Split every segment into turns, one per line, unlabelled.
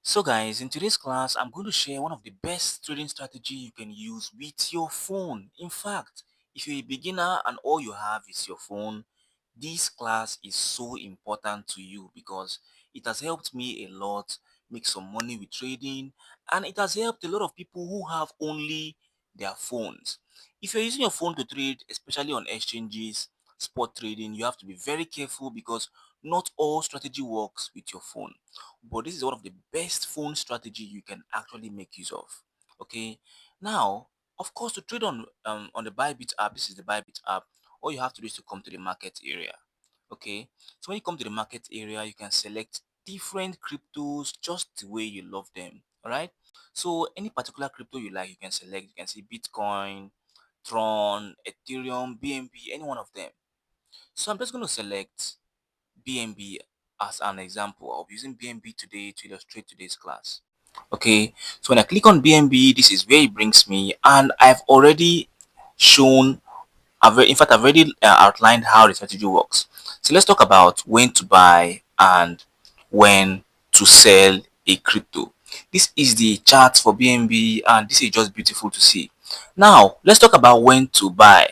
So guys, in today's class, I'm going to share one of the best trading strategy you can use with your phone. In fact, if you're a beginner and all you have is your phone, this class is so important to you because it has helped me a lot make some money with trading, and it has helped a lot of people who have only their phones. If you're using your phone to trade, especially on exchanges, spot trading, you have to be very careful because not all strategy works with your phone, but this is one of the best phone strategy you can actually make use of. Okay, now of course, to trade on the Bybit app, this is the Bybit app. All you have to do is to come to the market area. Okay, so when you come to the market area, you can select different cryptos just the way you love them. All right, so any particular crypto you like, you can select. You can see Bitcoin, Tron, Ethereum, BNB, any one of them. So I'm just going to select BNB as an example. I'll be using BNB today to illustrate today's class. Okay, so when I click on BNB, this is where it brings me, and I've already shown, in fact, I've already outlined how the strategy works. So let's talk about when to buy and when to sell a crypto. This is the chart for BNB, and this is just beautiful to see. Now, let's talk about when to buy.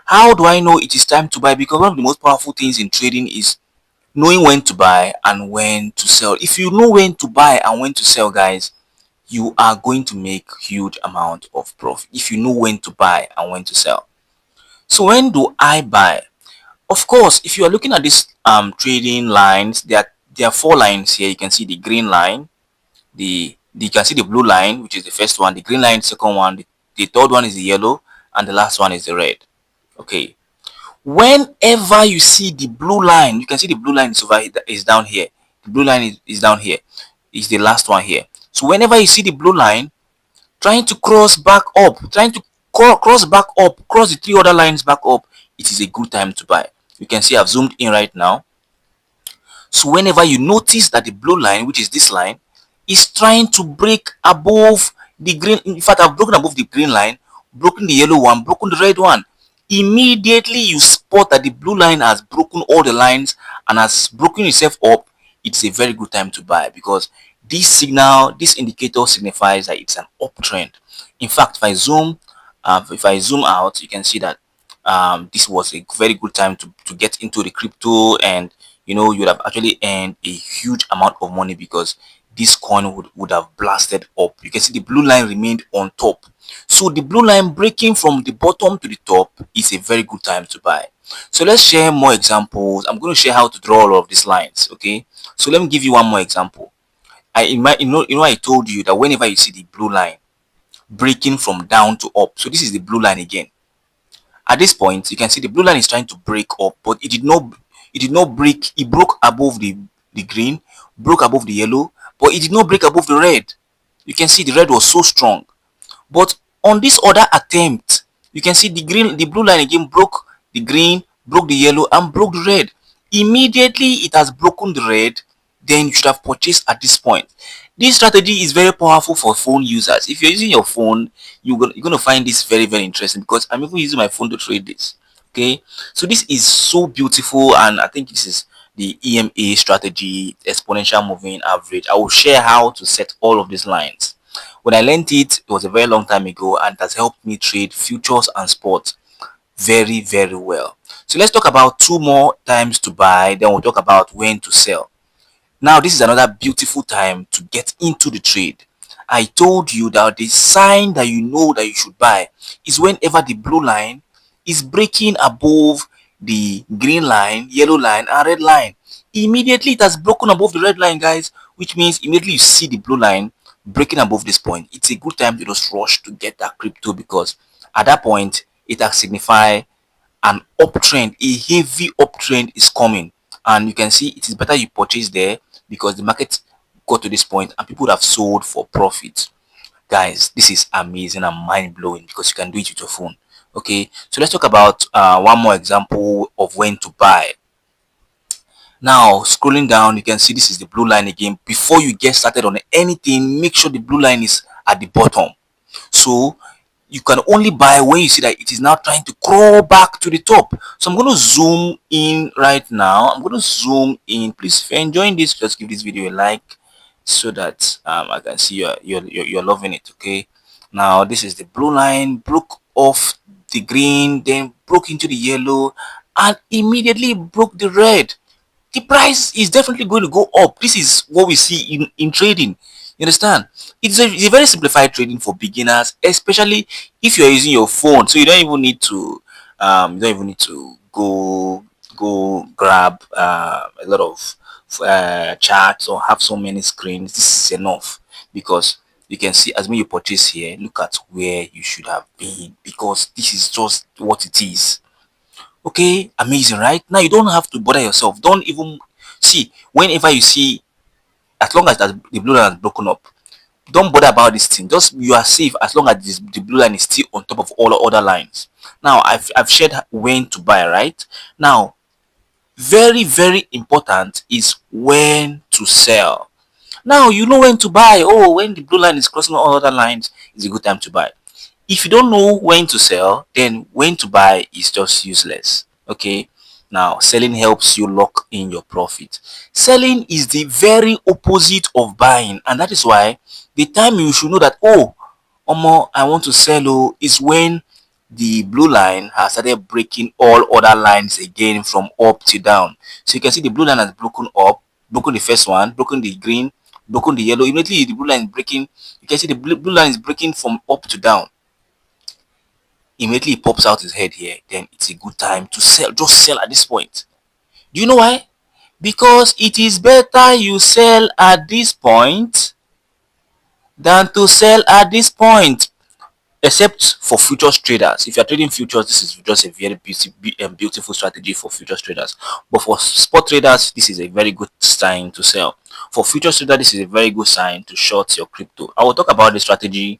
How do I know it is time to buy? Because one of the most powerful things in trading is knowing when to buy and when to sell. If you know when to buy and when to sell, guys, you are going to make huge amount of profit if you know when to buy and when to sell. So when do I buy? Of course, if you are looking at this trading lines, there are four lines here. You can see the green line, you can see the blue line, which is the first one, the green line, second one, the third one is the yellow, and the last one is the red. Okay, whenever you see the blue line, you can see the blue line is down here. The blue line is down here, is the last one here. So whenever you see the blue line trying to cross back up, trying to cross back up, cross the three other lines back up, it is a good time to buy. You can see I've zoomed in right now. So whenever you notice that the blue line, which is this line, is trying to break above the green, in fact, I've broken above the green line, broken the yellow one, broken the red one. Immediately you spot that the blue line has broken all the lines and has broken itself up, it's a very good time to buy because this signal, this indicator signifies that it's an uptrend. In fact, if I zoom out, you can see that this was a very good time to get into the crypto, and you would have actually earned a huge amount of money because this coin would have blasted up. You can see the blue line remained on top. So the blue line breaking from the bottom to the top is a very good time to buy. So let's share more examples. I'm going to share how to draw all of these lines. Okay, so let me give you one more example. I told you that whenever you see the blue line breaking from down to up, so this is the blue line again. At this point, you can see the blue line is trying to break up, but it did not break. It broke above the green, broke above the yellow, but it did not break above the red. You can see the red was so strong. But on this other attempt, you can see the blue line again broke the green, broke the yellow, and broke the red. Immediately it has broken the red, then you should have purchased at this point. This strategy is very powerful for phone users. If you're using your phone, you're gonna find this very, very interesting because I'm even using my phone to trade this. Okay, so this is so beautiful, and I think this is the EMA strategy, exponential moving average. I will share how to set all of these lines. When I learned it, it was a very long time ago, and it has helped me trade futures and sports very, very well. So let's talk about two more times to buy, then we'll talk about when to sell. Now, this is another beautiful time to get into the trade. I told you that the sign that you know that you should buy is whenever the blue line is breaking above the green line, yellow line, and red line. Immediately it has broken above the red line, guys, which means immediately you see the blue line breaking above this point. It's a good time to just rush to get that crypto because at that point it has signified an uptrend, a heavy uptrend is coming, and you can see it is better you purchase there because the market got to this point and people would have sold for profit. Guys, this is amazing and mind-blowing because you can do it with your phone. Okay, so let's talk about one more example of when to buy. Now, scrolling down, you can see this is the blue line again. Before you get started on anything, make sure the blue line is at the bottom. So you can only buy when you see that it is now trying to crawl back to the top. So I'm going to zoom in right now. I'm going to zoom in. Please, if you're enjoying this, just give this video a like so that I can see you're loving it. Okay, now this is the blue line, broke off the green, then broke into the yellow, and immediately broke the red. The price is definitely going to go up. This is what we see in trading. You understand? It's a very simplified trading for beginners, especially if you're using your phone. So you don't even need to go grab a lot of charts or have so many screens. This is enough because you can see as when you purchase here, look at where you should have been, because this is just what it is. Okay, amazing, right? Now you don't have to bother yourself. Don't even see whenever you see, as long as the blue line is broken up, don't bother about this thing. Just you are safe as long as the blue line is still on top of all other lines. Now I've shared when to buy, right? Now, very important is when to sell. Now you know when to buy. Oh, when the blue line is crossing all other lines, it's a good time to buy. If you don't know when to sell, then when to buy is just useless. Okay, now selling helps you lock in your profit. Selling is the very opposite of buying, and that is why the time you should know that, oh, omo, I want to sell, oh, is when the blue line has started breaking all other lines again from up to down. So you can see the blue line has broken up, broken the first one, broken the green, broken the yellow. Immediately the blue line is breaking. You can see the blue line is breaking from up to down. Immediately he pops out his head here, then it's a good time to sell. Just sell at this point. Do you know why? Because it is better you sell at this point than to sell at this point. Except for futures traders. If you're trading futures, this is just a very beautiful strategy for futures traders. But for spot traders, this is a very good sign to sell. For futures traders, this is a very good sign to short your crypto. I will talk about the strategy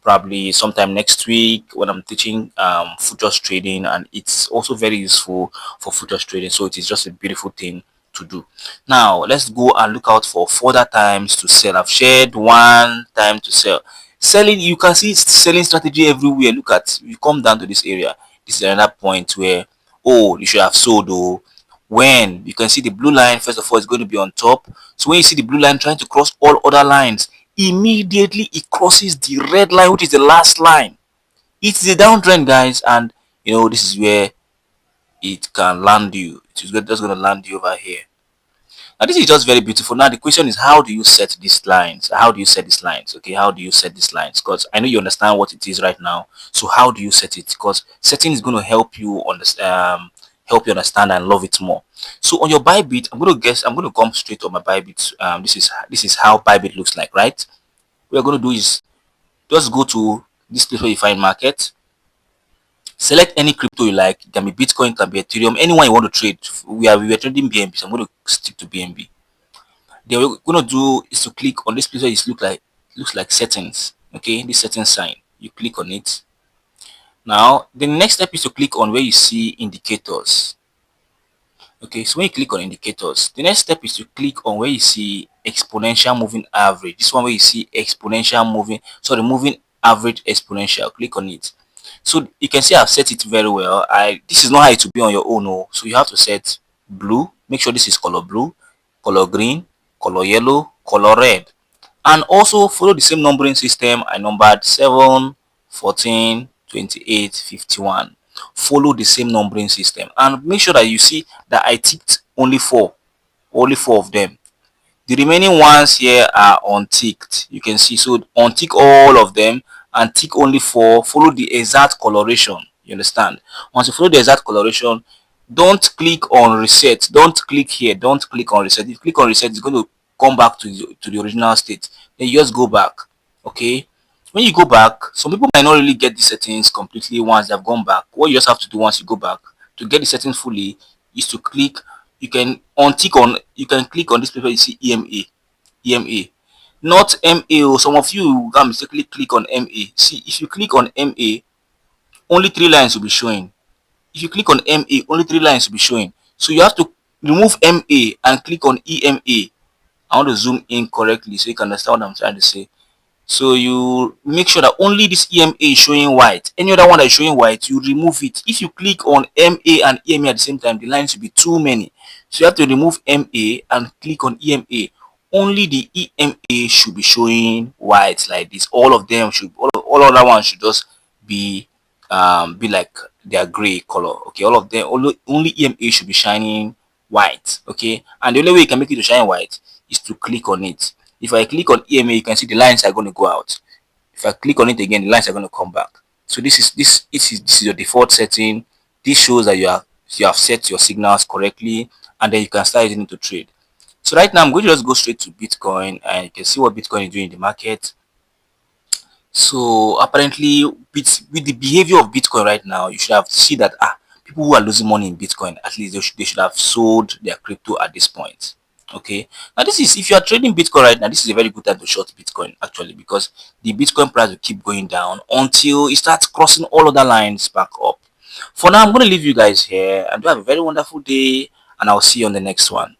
probably sometime next week when I'm teaching futures trading, and it's also very useful for futures trading. So it is just a beautiful thing to do. Now let's go and look out for further times to sell. I've shared one time to sell. Selling, you can see selling strategy everywhere. Look at, you come down to this area, this is another point where, oh, you should have sold. Oh, when you can see the blue line, first of all, is going to be on top. So when you see the blue line trying to cross all other lines, immediately it crosses the red line, which is the last line. It's a downtrend, guys, and this is where it can land you. It is just going to land you over here. Now this is just very beautiful. Now the question is, how do you set these lines? How do you set these lines? Okay, how do you set these lines? Because I know you understand what it is right now. So how do you set it? Because setting is going to help you understand and love it more. So on your Bybit, I'm going to come straight on my Bybit. This is how Bybit looks like, right? What we're going to do is just go to this place where you find market. Select any crypto you like. It can be Bitcoin, it can be Ethereum, anyone you want to trade. We were trading BNB, so I'm going to stick to BNB. Then what we're gonna do is to click on this place where it looks like settings. Okay, this settings sign. You click on it. Now the next step is to click on where you see indicators. Okay, so when you click on indicators, the next step is to click on where you see exponential moving average. This one where you see moving average exponential. Click on it. So you can see I've set it very well. This is not how it will be on your own. Oh. So you have to set blue. Make sure this is color blue, color green, color yellow, color red. And also follow the same numbering system. I numbered 7, 14, 28, 51. Follow the same numbering system and make sure that you see that I ticked only four of them. The remaining ones here are unticked. You can see, so untick all of them and tick only 4. Follow the exact coloration. You understand? Once you follow the exact coloration, don't click on reset. Don't click here. Don't click on reset. If you click on reset, it's going to come back to the original state. Then you just go back. Okay. When you go back, some people might not really get the settings completely once they've gone back. What you just have to do once you go back to get the settings fully is to click. You can click on this paper. You see EMA, not MA. Some of you can mistakenly click on MA. See, if you click on MA, only 3 lines will be showing. If you click on MA, only 3 lines will be showing. So you have to remove MA and click on EMA. I want to zoom in correctly so you can understand what I'm trying to say. So you make sure that only this EMA is showing white. Any other one that is showing white, you remove it. If you click on MA and EMA at the same time, the lines will be too many. So you have to remove MA and click on EMA. only the EMA should be showing white like this. All of them should, all other ones should just be like their gray color. Okay, all of them, only EMA should be shining white. Okay, and the only way you can make it to shine white is to click on it. If I click on EMA, you can see the lines are going to go out. If I click on it again, the lines are going to come back. So this is your default setting. This shows that you have set your signals correctly, and then you can start using it to trade. So right now I'm going to just go straight to Bitcoin, and you can see what Bitcoin is doing in the market. So apparently, with the behavior of Bitcoin right now, you should have seen that people who are losing money in Bitcoin, at least they should have sold their crypto at this point. Okay. Now this is, if you are trading Bitcoin right now, this is a very good time to short Bitcoin actually, because the Bitcoin price will keep going down until it starts crossing all other lines back up. For now, I'm going to leave you guys here, and do have a very wonderful day, and I'll see you on the next one.